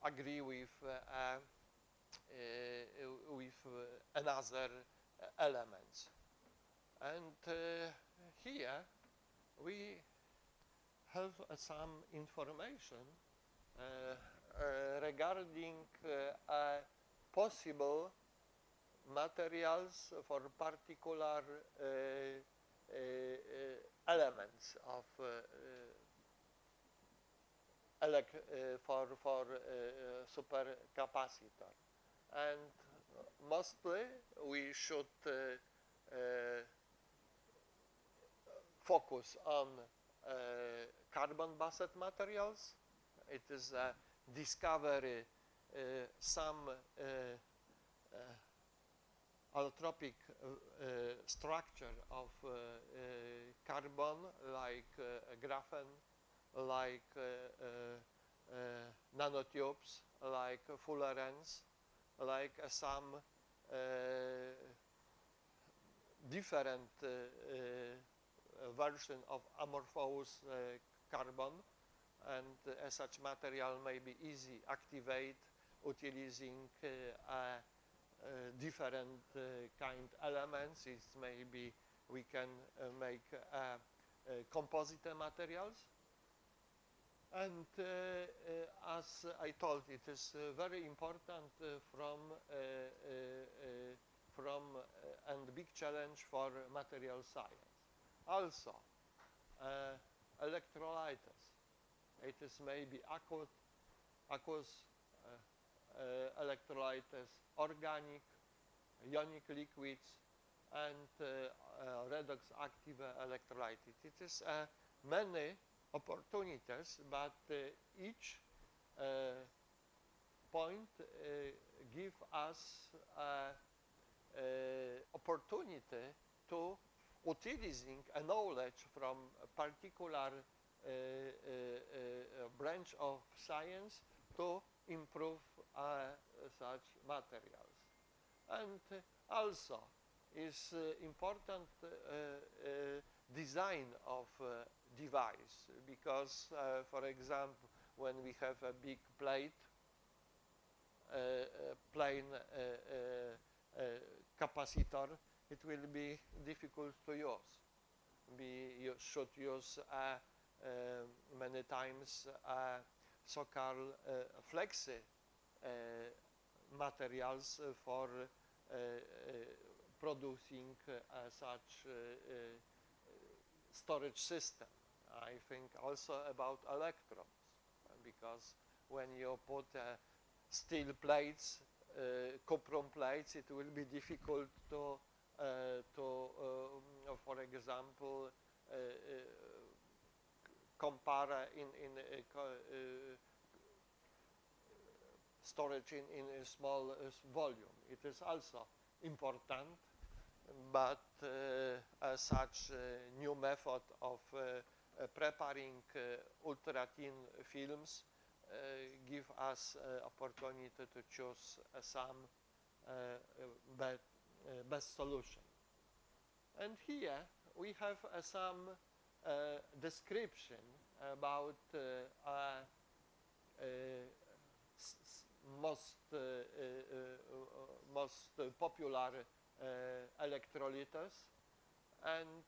agree with another elements. And here we have some information regarding possible materials for particular elements of for supercapacitor, and mostly we should focus on carbon-based materials. It is a discovery some allotropic structure of carbon, like graphene, like nanotubes, like fullerenes, like some different version of amorphous carbon, and such material may be easy activate utilizing different kind elements. It may be we can make composite materials. And as I told, it is very important and big challenge for material science. Also, electrolytes. It is maybe aqueous electrolytes, organic, ionic liquids, and redox active electrolytes. It is many opportunities, but each point give us opportunity to utilizing a knowledge from a particular branch of science to improve such materials. And also is important design of device, because for example, when we have a big plate, plain capacitor, it will be difficult to use. You should use many times so-called flexi materials for producing such storage system. I think also about electrons, because when you put steel plates, cuprum plates, it will be difficult to for example, compare in storage in a small volume. It is also important, but such new method of preparing ultra-thin films give us opportunity to choose some best solution. And here we have some description about most popular electrolytes, and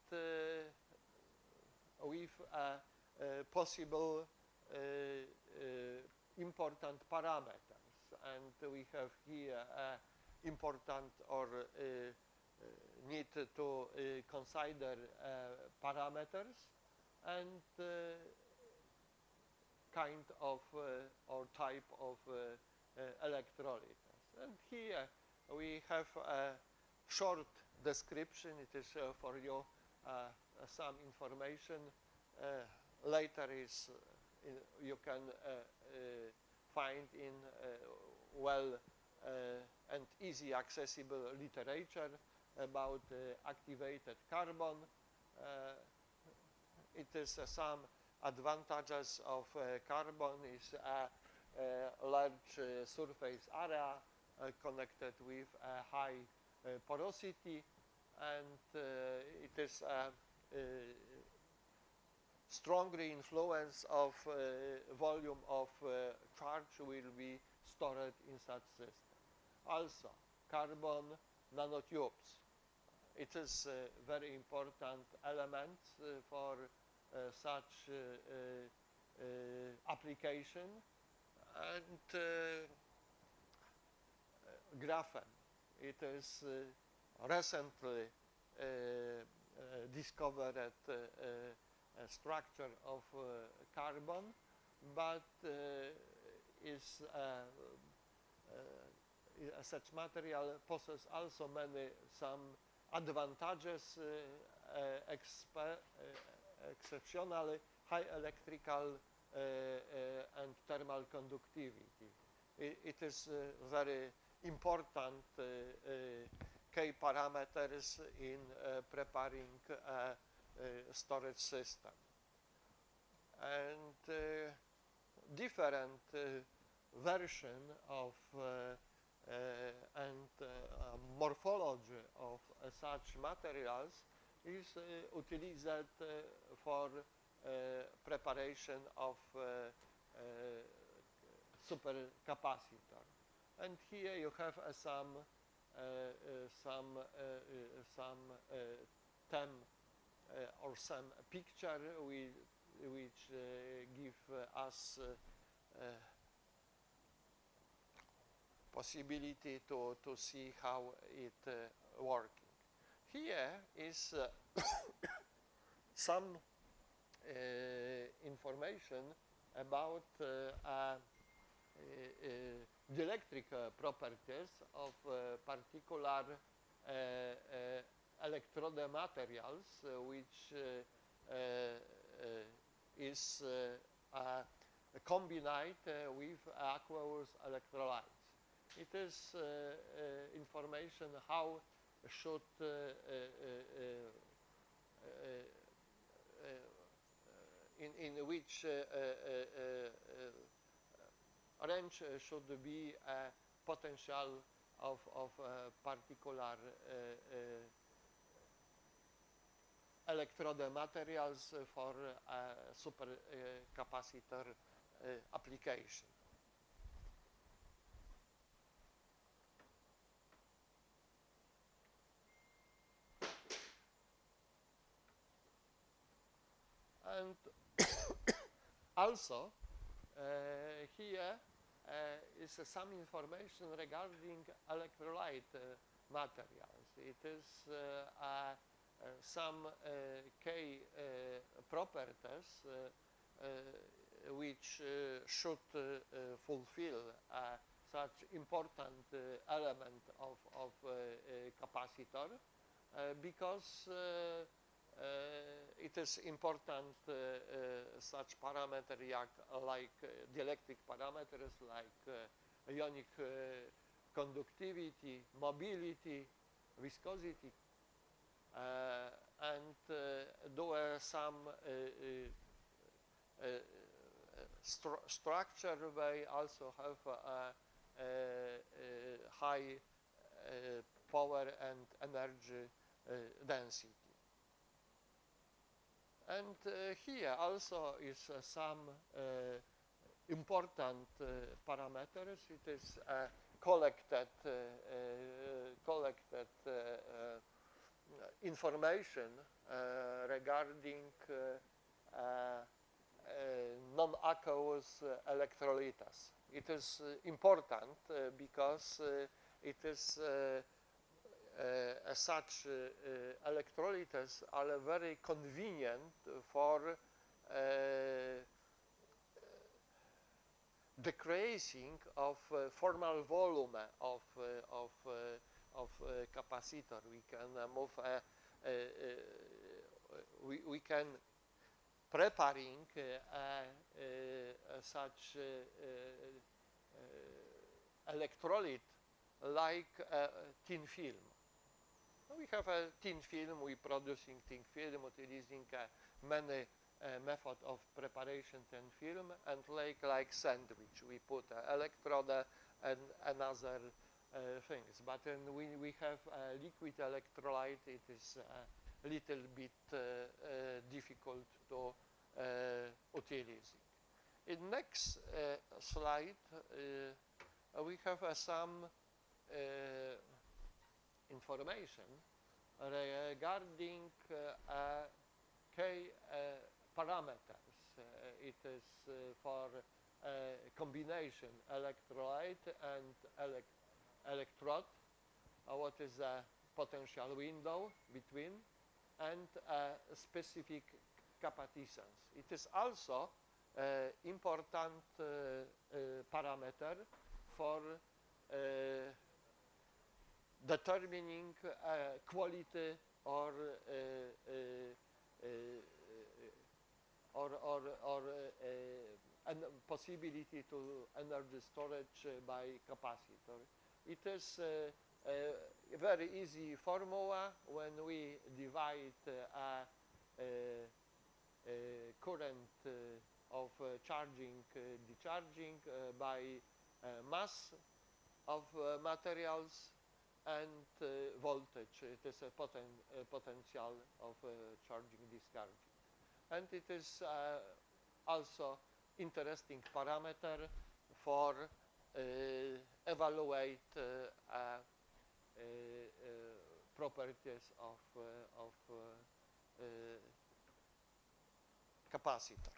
with possible important parameters. And we have here important or need to consider parameters and kind of or type of electrolytes. And here we have a short description. It is for you some information. Later is you can find in well and easy accessible literature about activated carbon. It is some advantages of carbon is a large surface area connected with a high porosity, and it is strongly influence of volume of charge will be stored in such system. Also, carbon nanotubes. It is a very important element for such application. And graphene. It is recently discovered structure of carbon, but is such material possesses also some advantages, exceptionally high electrical and thermal conductivity. It is very important key parameters in preparing a storage system. And different version of morphology of such materials is utilized for preparation of supercapacitor. And here you have some term or some picture which give us possibility to see how it working. Here is some information about the electric properties of particular electrode materials, which is combined with aqueous electrolytes. It is information how should in which range should be a potential of particular electrode materials for supercapacitor application. And also here is some information regarding electrolyte materials. It is some key properties which should fulfill such important element of capacitor because it is important such parameter like dielectric parameters like ionic conductivity, mobility, viscosity, and do some structure. They also have high power and energy density. And here also is some important parameters. It is collected information regarding non-aqueous electrolytes. It is important because it is such electrolytes are very convenient for decreasing of formal volume of capacitor. We can move we can preparing such electrolyte like thin film. We have a thin film. We producing thin film utilizing many method of preparation thin film, and like sandwich. We put electrode and another things. But when we have a liquid electrolyte, it is a little bit difficult to utilizing. In next slide, we have some information regarding key parameters. It is for combination electrolyte and electrode. What is the potential window between, and specific capacitance. It is also important parameter for determining quality or possibility to energy storage by capacitor. It is a very easy formula when we divide current of charging, discharging by mass of materials and voltage. It is a potential of charging, discharging. And it is also interesting parameter for evaluate properties of capacitor.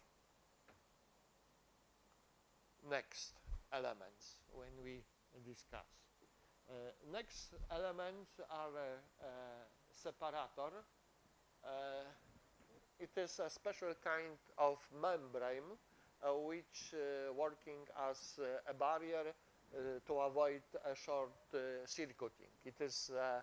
Next elements when we discuss. Next elements are separator. It is a special kind of membrane which working as a barrier to avoid a short circuiting. It is a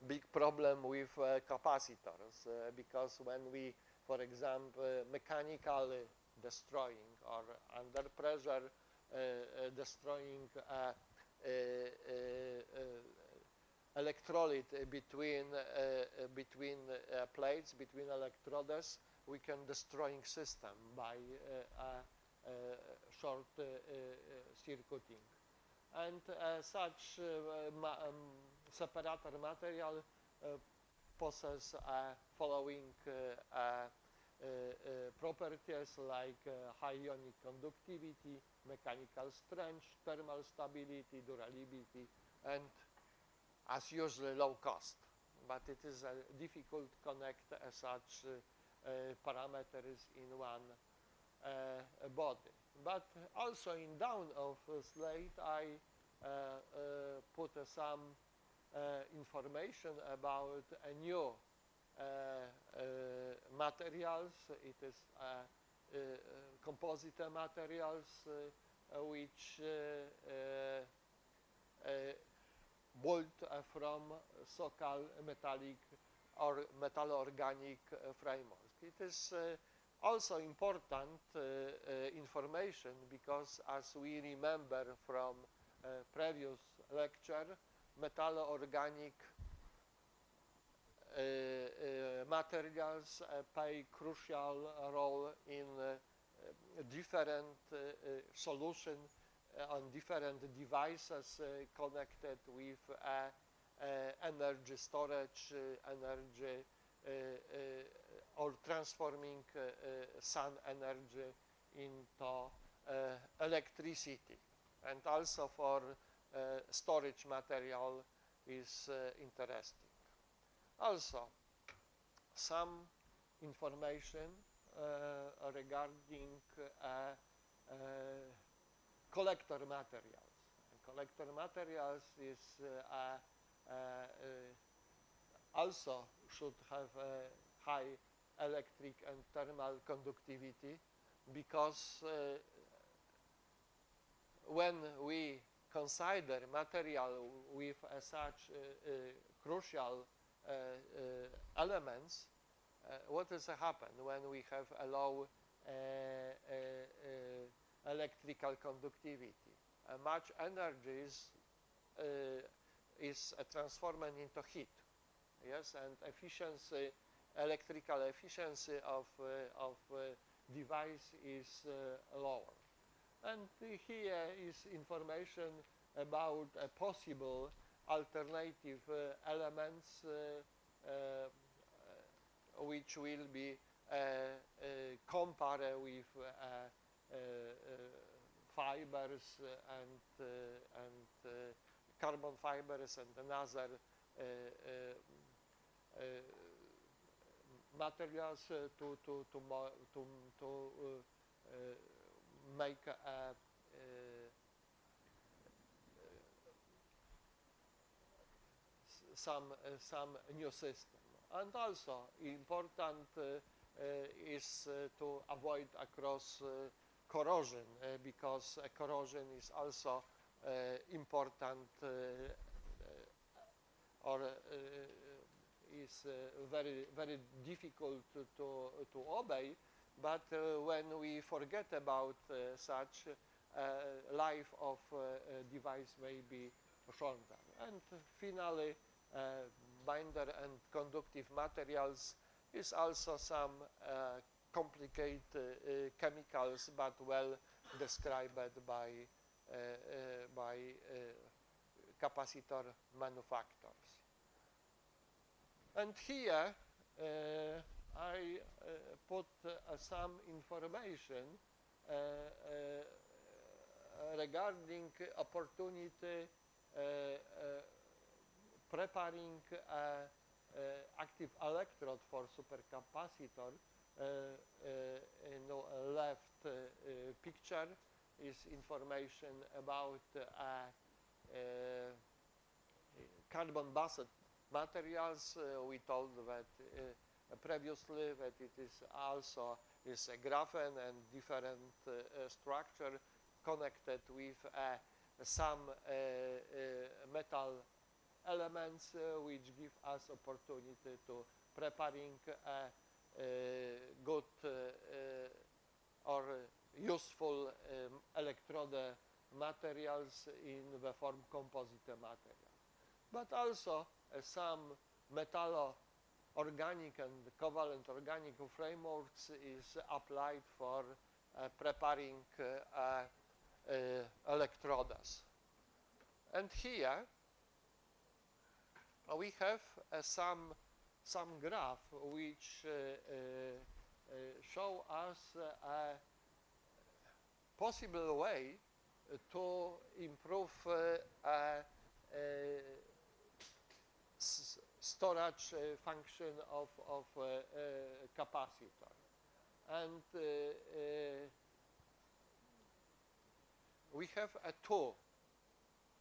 big problem with capacitors because when we, for example, mechanically destroying or under pressure destroying electrolyte between plates, between electrodes, we can destroying system by short circuiting. And such separator material possess following properties like high ionic conductivity, mechanical strength, thermal stability, durability, and as usually low cost. But it is difficult to connect such parameters in one body. But also in down of slide I put some information about a new materials. It is composite materials which built from so-called metallic or metal-organic framework. It is also important information because, as we remember from previous lecture, metal-organic materials play crucial role in different solution on different devices connected with energy storage, energy or transforming sun energy into electricity. And also for storage material is interesting. Also, some information regarding collector materials. Collector materials is also should have a high electric and thermal conductivity because when we consider material with such crucial elements, what has happened when we have a low electrical conductivity? Much energy is transformed into heat, yes, and efficiency, electrical efficiency of device is lower. And here is information about a possible alternative elements which will be compare with fibers and carbon fibers and another materials to make some new system. And also important is to avoid across corrosion because corrosion is also important or is very difficult to obey, but when we forget about such, life of device may be shorter. And finally, binder and conductive materials is also some complicated chemicals, but well described by capacitor manufacturers. And here I put some information regarding opportunity preparing active electrode for supercapacitor. In the left picture is information about carbon-based materials. We told that previously that it is also is a graphene and different structure connected with some metal elements which give us opportunity to preparing good or useful electrode materials in the form composite material. But also some metallo-organic and covalent organic frameworks is applied for preparing electrodes. And here we have some graph which show us a possible way to improve storage function of capacitor. And we have two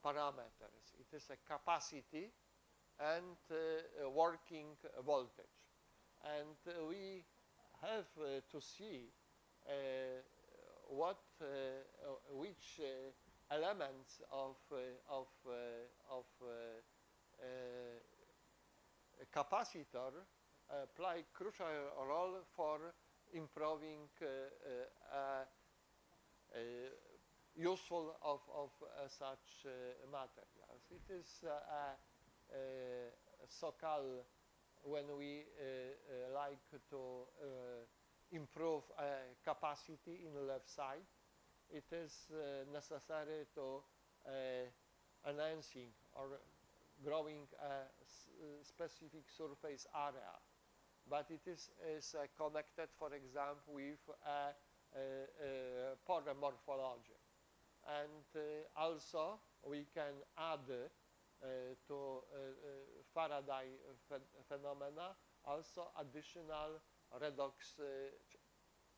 parameters. It is a capacity and working voltage. And we have to see which elements of capacitor play crucial role for improving useful of such materials. It is so-called when we like to improve capacity in the left side. It is necessary to enhancing or growing a specific surface area, but it is connected, for example, with pore morphology. And also we can add to Faraday phenomena also additional redox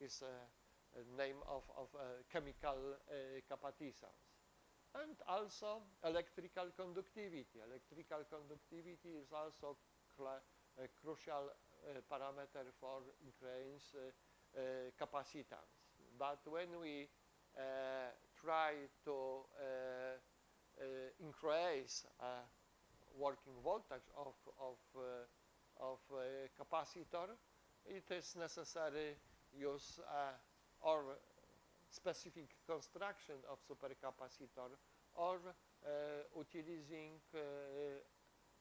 is a name of chemical capacitor. And also electrical conductivity. Electrical conductivity is also a crucial parameter for increase capacitance. But when we try to increase working voltage of capacitor, it is necessary use or specific construction of supercapacitor or utilizing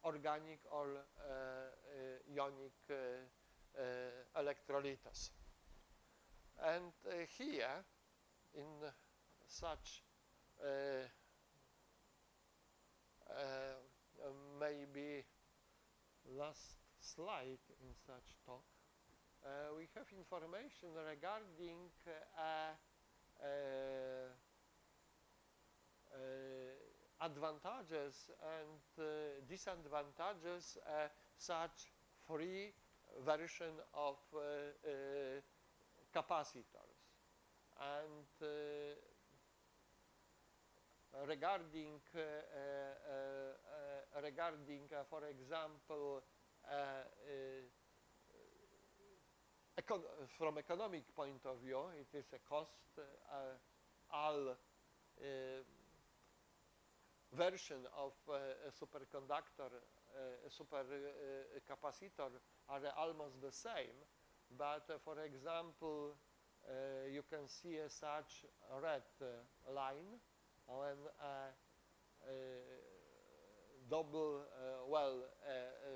organic or ionic electrolytes. And here, in such maybe last slide in such talk, we have information regarding advantages and disadvantages such free version of capacitors. And regarding, for example, from economic point of view, it is a cost. All version of a superconductor, a supercapacitor are almost the same, but for example, you can see such red line when double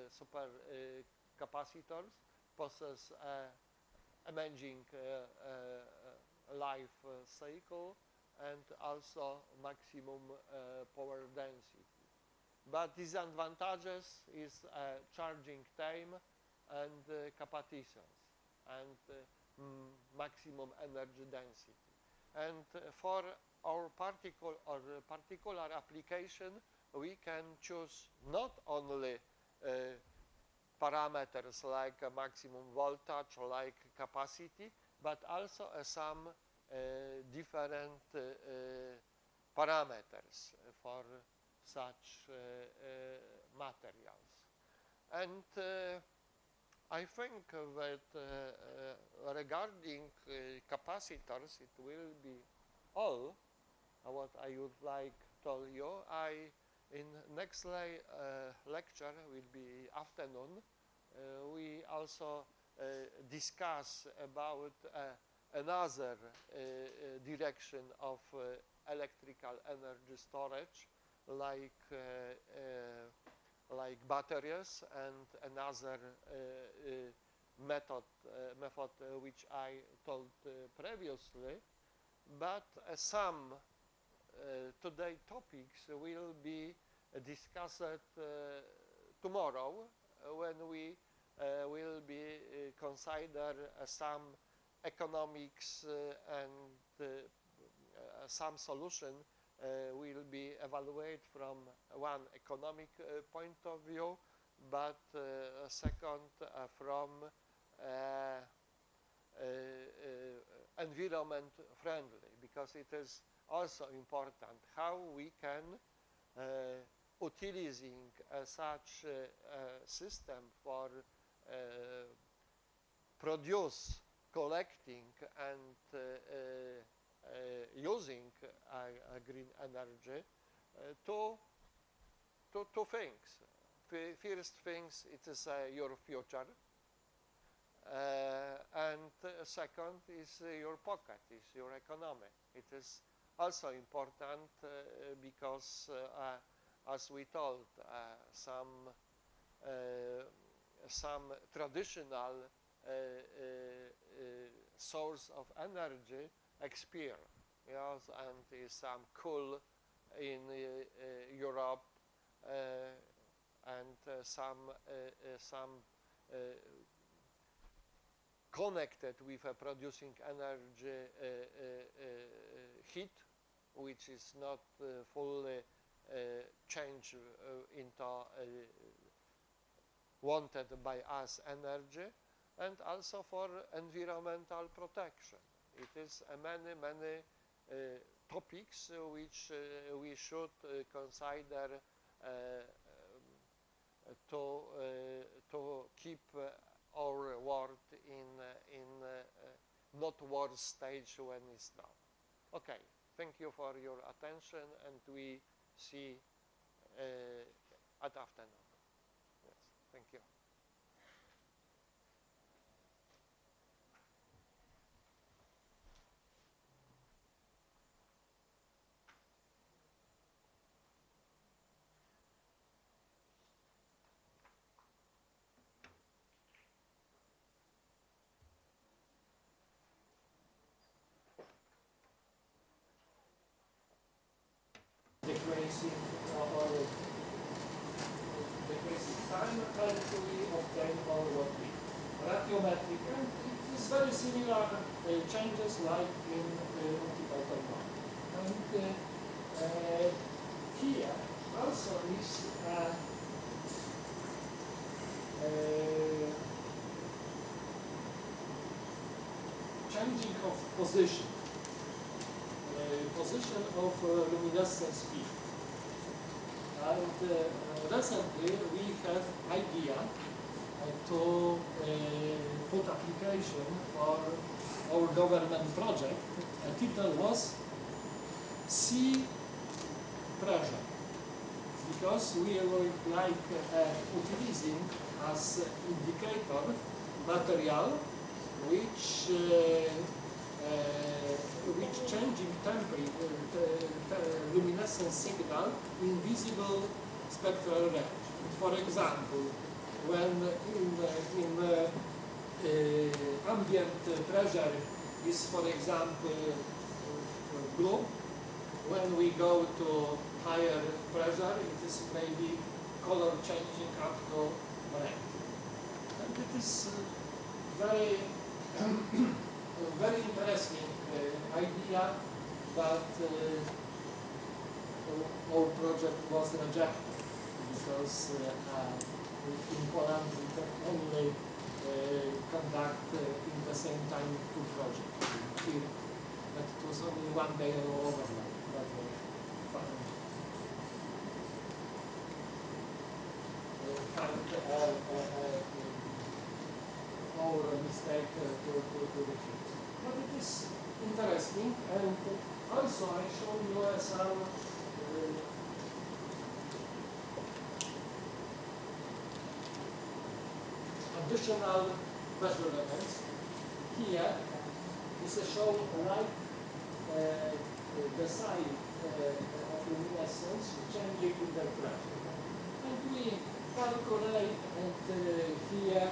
super capacitors possess amazing life cycle and also maximum power density. But disadvantages is charging time and capacitance and maximum energy density. And for our particular application, we can choose not only parameters like maximum voltage, like capacity, but also some different parameters for such materials. And I think that regarding capacitors, it will be all what I would like to tell you. In next lecture will be afternoon. We also discuss about another direction of electrical energy storage, like batteries, and another method which I told previously. But some today topics will be discussed tomorrow when we will be consider some economics and some solution will be evaluated from one economic point of view, but second from environment friendly, because it is also important how we can utilizing such system for produce, collecting, and using green energy to two things. First things, it is your future, and second is your pocket, is your economy. It is also important because, as we told, some traditional source of energy expire, yes, and some coal in Europe, and some connected with producing energy heat, which is not fully changed into wanted by us energy, and also for environmental protection. It is many topics which we should consider to keep our world in not worse stage when it's now. Okay, thank you for your attention, and we see at afternoon. Yes, thank you. Decreasing time currently obtained or what we stachiometric, and it is very similar changes like in multiple thermometer. And here also is changing of position, position of luminescence peak. And recently we have idea to put application for our government project. The title was Sea Pressure, because we were like utilizing as indicator material which changing luminescence signal in visible spectral range. For example, when in ambient pressure is, for example, blue, when we go to higher pressure, it is maybe color changing up to red. And it is very very interesting idea, but our project was rejected because in Poland we can only conduct in the same time two projects. Here, but it was only 1 day overnight. That was fun. Our mistake to the kids. But it is interesting, and also I show you some additional measurements. Here is a show like the size of luminescence changing in the pressure. And we calculate, and here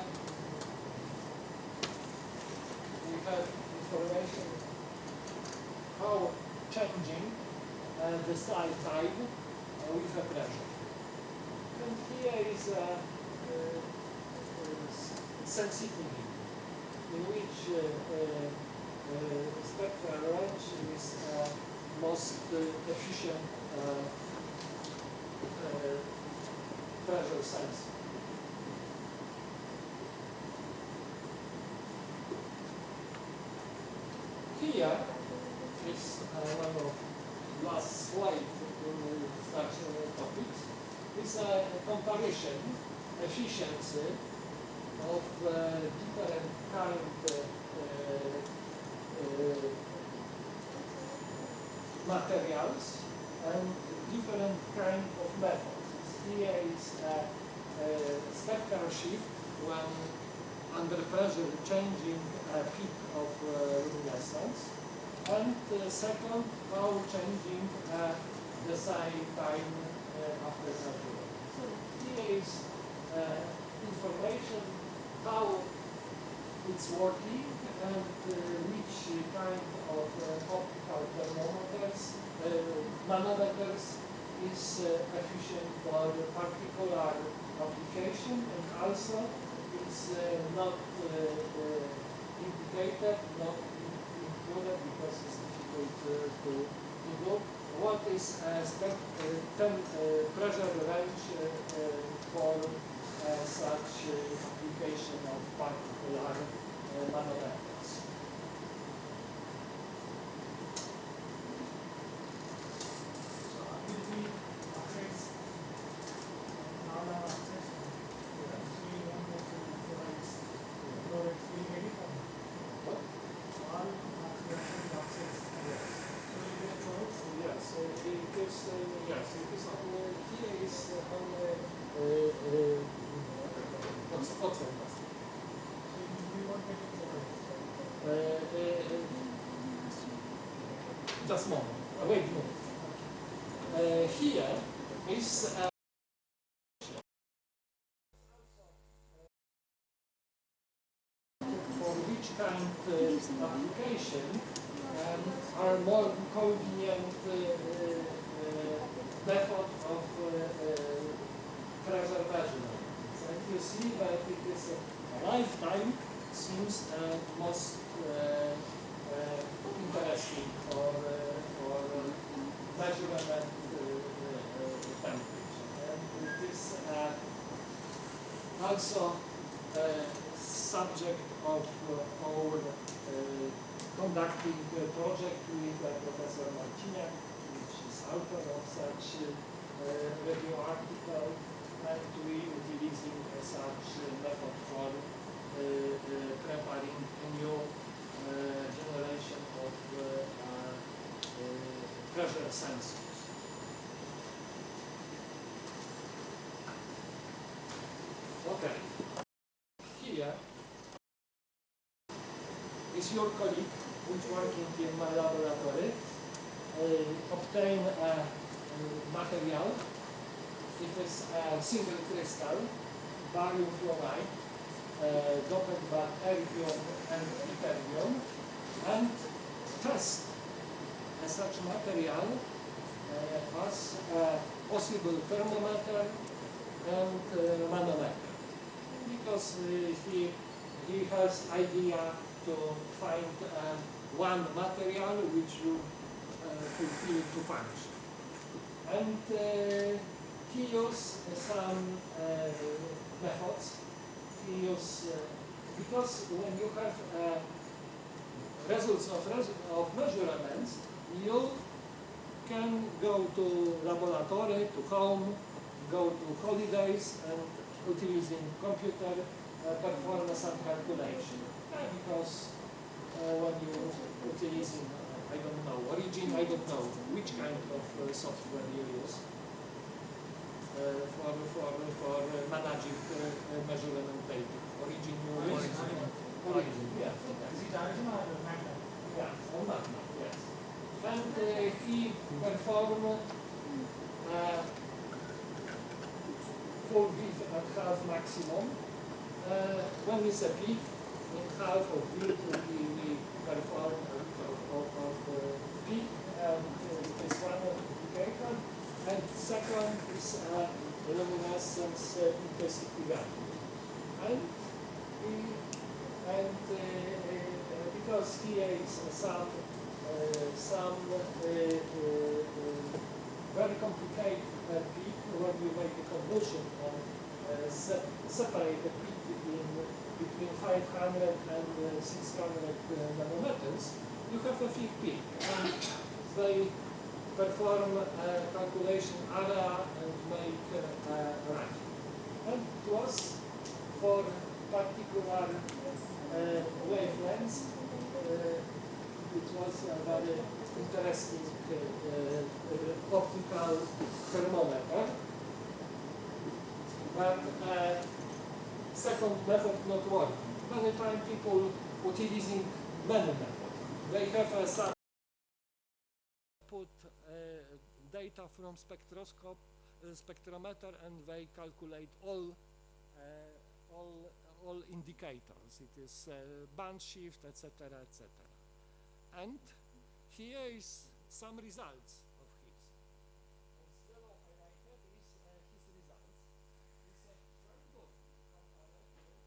we have information how changing the side time with the pressure. And here is a sensitivity in which spectral range is most efficient pressure sensor. Here is one of last slide in such topics. It's a comparison efficiency of different kind materials and different kind of methods. Here is a spectral shift when under pressure changing a peak of luminescence, and second, how changing the side time after pressure. So here is information how it's working and which kind of optical thermometers, manometers is efficient for the particular application, and also it's not indicated, not included because it's difficult to do. What is pressure range for such application of particular manometers? So activity affects all our access. So you want to provide products will get it from all access. So you get products. Yes, yes, it is on here is on Oxford. So we won't get it Just a moment. Wait a moment. Here is for which kind of application are more convenient method of pressure measurement. And you see that it is a lifetime seems most interesting for measurement temperature. And this also subject of our conducting project with Professor Marciniak, which is author of such review article, and we utilizing such method for preparing a new generation of pressure sensors. Okay. Here is your colleague which working in my laboratory obtain a material. It is a single crystal, barium fluoride, doped by erbium and ytterbium, and test such material as a possible thermometer and manometer, because he has idea to find one material which will fulfill two functions. And he used some methods. He used, because when you have results of measurements, you can go to laboratory, to home, go to holidays, and utilizing computer perform some calculation. Because when you utilizing, I don't know, origin, I don't know which kind of software you use for managing measurement data. Origin, origin, yeah. Is it origin or matter? Yeah, on magnet, yes. And he performed full width at half maximum. When it's a peak, in half of width we perform of peak, and it is one indicator. And second is luminescence intensity value. And because here is some very complicated peak when you make a convolution and separate the peak between 500 and 600 nanometers, you have a big peak. And they perform calculation area and make rank. And it was for particular wavelengths. It was a very interesting optical thermometer. But second method not working. Many times people utilizing many methods. They have a put data from spectrometer, and they calculate all indicators. It is band shift, etc., etc. And here is some results of his. And yellow highlighted is his results. It's very good compared to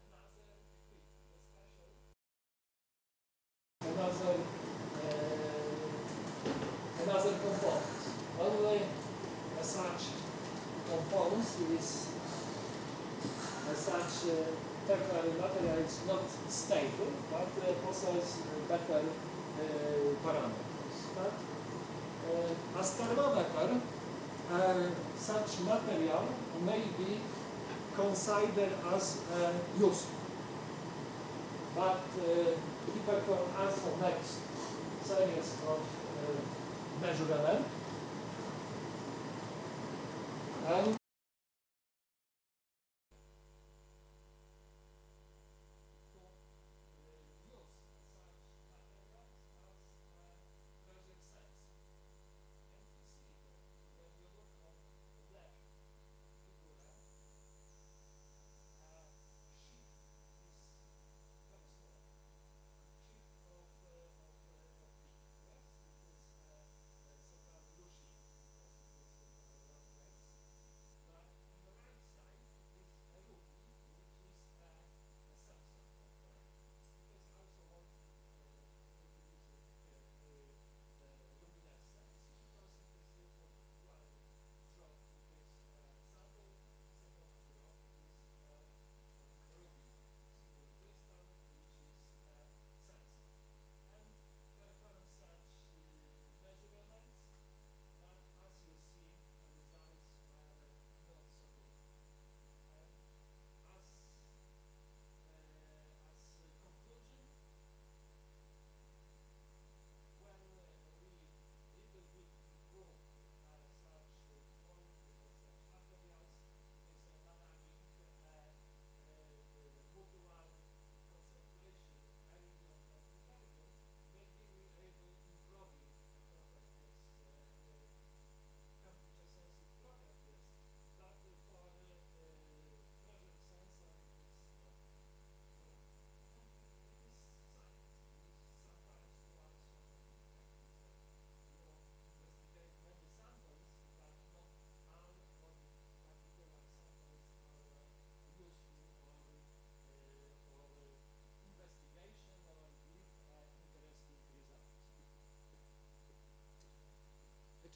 another equipment, especially another components. Only such components is such temporary material is not stable, but possesses better parameters. But as thermometer, such material may be considered as useful. But he performed also next series of measurement, and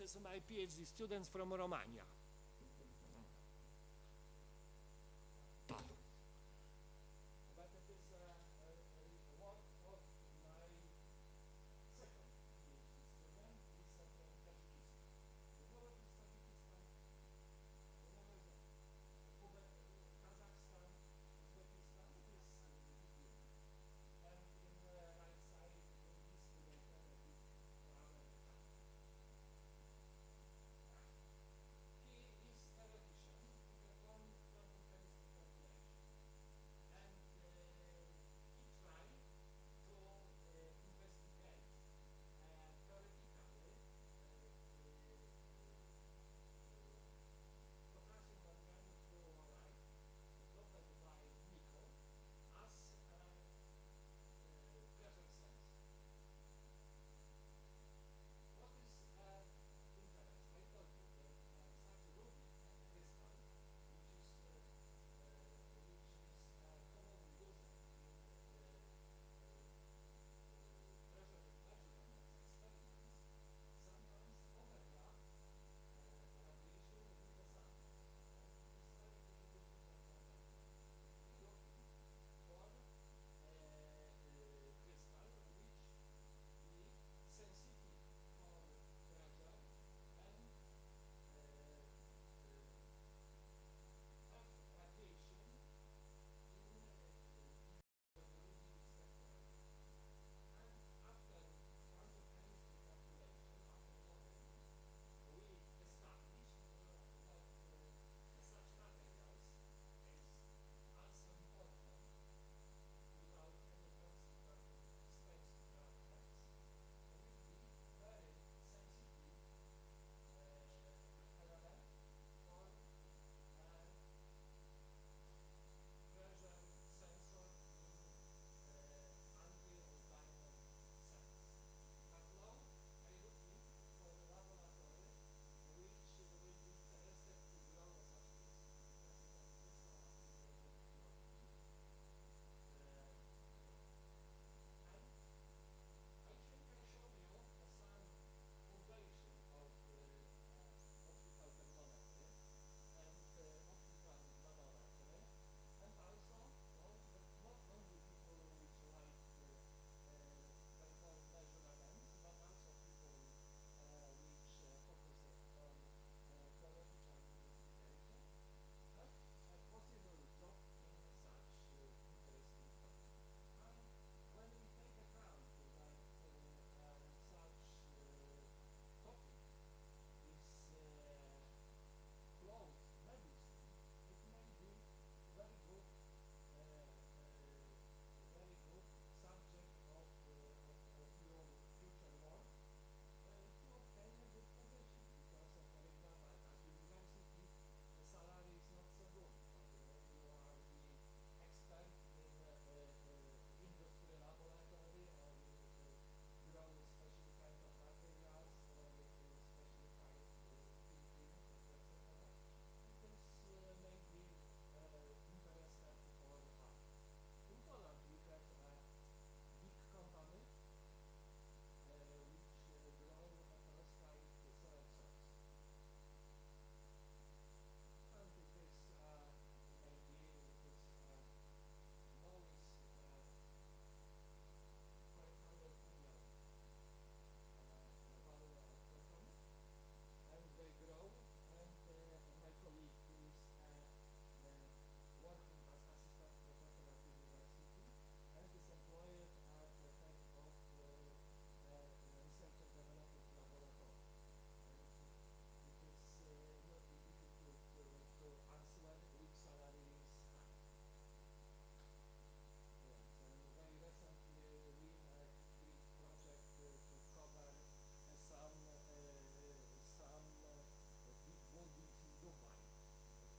as my PhD students from Romania. But it is a work of my second PhD student, is from Tajikistan. You know what is Tajikistan? You know what is Kazakhstan, Uzbekistan, it is the beginning. And in the right side, in east, they have a big travel country. He is theoretician, he performed quantum chemistry calculation, and he tried to investigate theoretically potassium organic fluoride doped by nickel as a pressure sensor. What is interest? I told you that such a ruby crystal, which is commonly used in pressure measurement experiments, sometimes overlap radiation in the sun. And it is very difficult to calculate. We looking for crystal which be sensitive for pressure and have radiation in the ruby spectrum. And after quantum chemistry calculation, after modeling, we established that such materials is also important without any consequent spacecraft effects will be very sensitive element for pressure sensor in anti-dynamic sense. But now I looking for a laboratory which will be interested to grow such crystal, because such crystal are interested to grow. And I think I show you some foundation of optical thermometry and optical manometry, and also that not only people which like perform measurements, but also people which focus on theoretical investigation have a possible job in such interesting topic. And when we take account that such topic is close medicine, it may be very good, very good subject of your future work to obtain a good position. Because, for example, at university, the salary is not so good, but you are the expert in industry laboratory or grow special kind of materials or special kind of thinking, etc. It is maybe interested for us. In Poland, we have a big company which grow a perovskite solar cells. And it is maybe it is most 500 million value of company, and they grow. And my colleague who is working as assistant professor at university and is employed as the head of research and development laboratory. And it is not difficult to answer which salary is high. Yes, and very recently we had big project to cover some big buildings in Dubai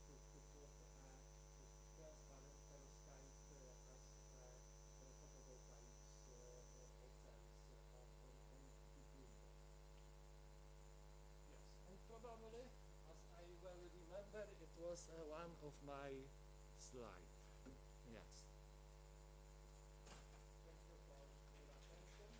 to put transparent perovskite as photovoltaics cells on big windows. Yes, and probably, as I well remember, it was one of my slides. Yes. Thank you for your attention.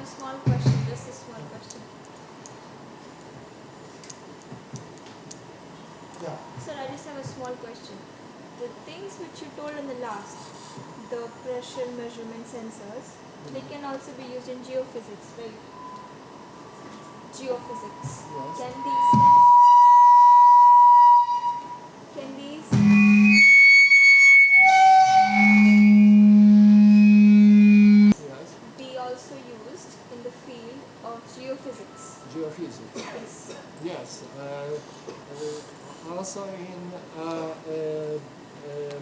have a small question, just a small question. Yeah. Sir, I just have a small question. The things which you told in the last, the pressure measurement sensors, they can also be used in geophysics, right? Geophysics. Yes. Can these Yes. be also used in the field of geophysics? Geophysics. Yes. Yes. Also in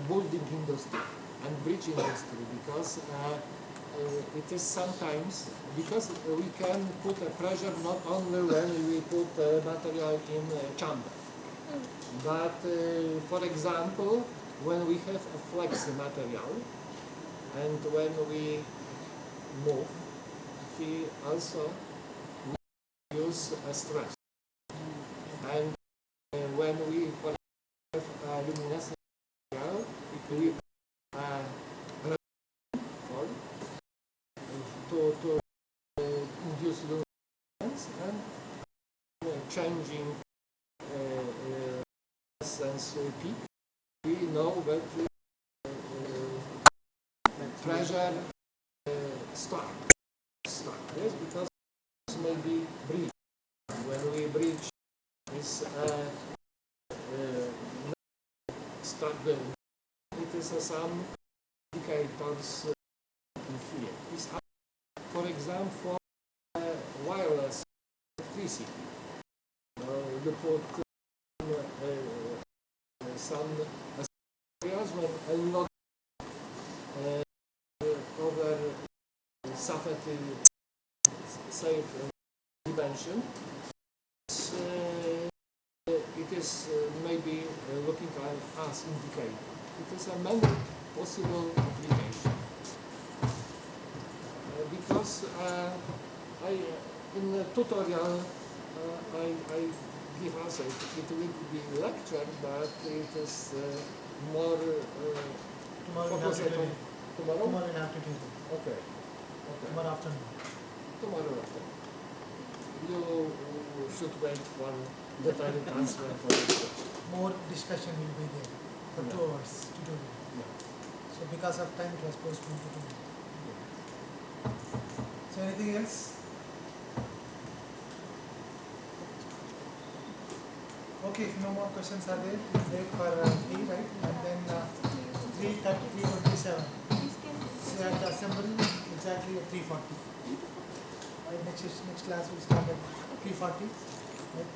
building industry and bridge industry, because it is sometimes, because we can put a pressure not only when we put material in a chamber, but for example, when we have a flexi material and when we move, we also use a stress. And when we have luminescent material, we to induce luminescence and changing sense peak, we know that pressure stuck. Yes, because maybe breach. When we breach is stuck, it is some indicators here. It's, for example, wireless electricity. You put some areas when a lot over suffered safe dimension. It is maybe looking as indicator. It is a many possible application. Because in the tutorial I give answer. It will be lecture, but it is more Tomorrow we'll have focused to do on it. tomorrow. Tomorrow we'll have to do it. Okay. Tomorrow afternoon. Tomorrow afternoon. You should wait for detailed answer for this question. More discussion will be there for 2 hours to do it. Yeah. So because of time it was postponed to tomorrow. So anything else? Okay, if no more questions are there, we'll break for tea, right? And then 3:30, 3:27. So at the assembly exactly at 3:40. Right, next class will start at 3:40. Right?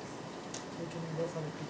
We can go for a tea.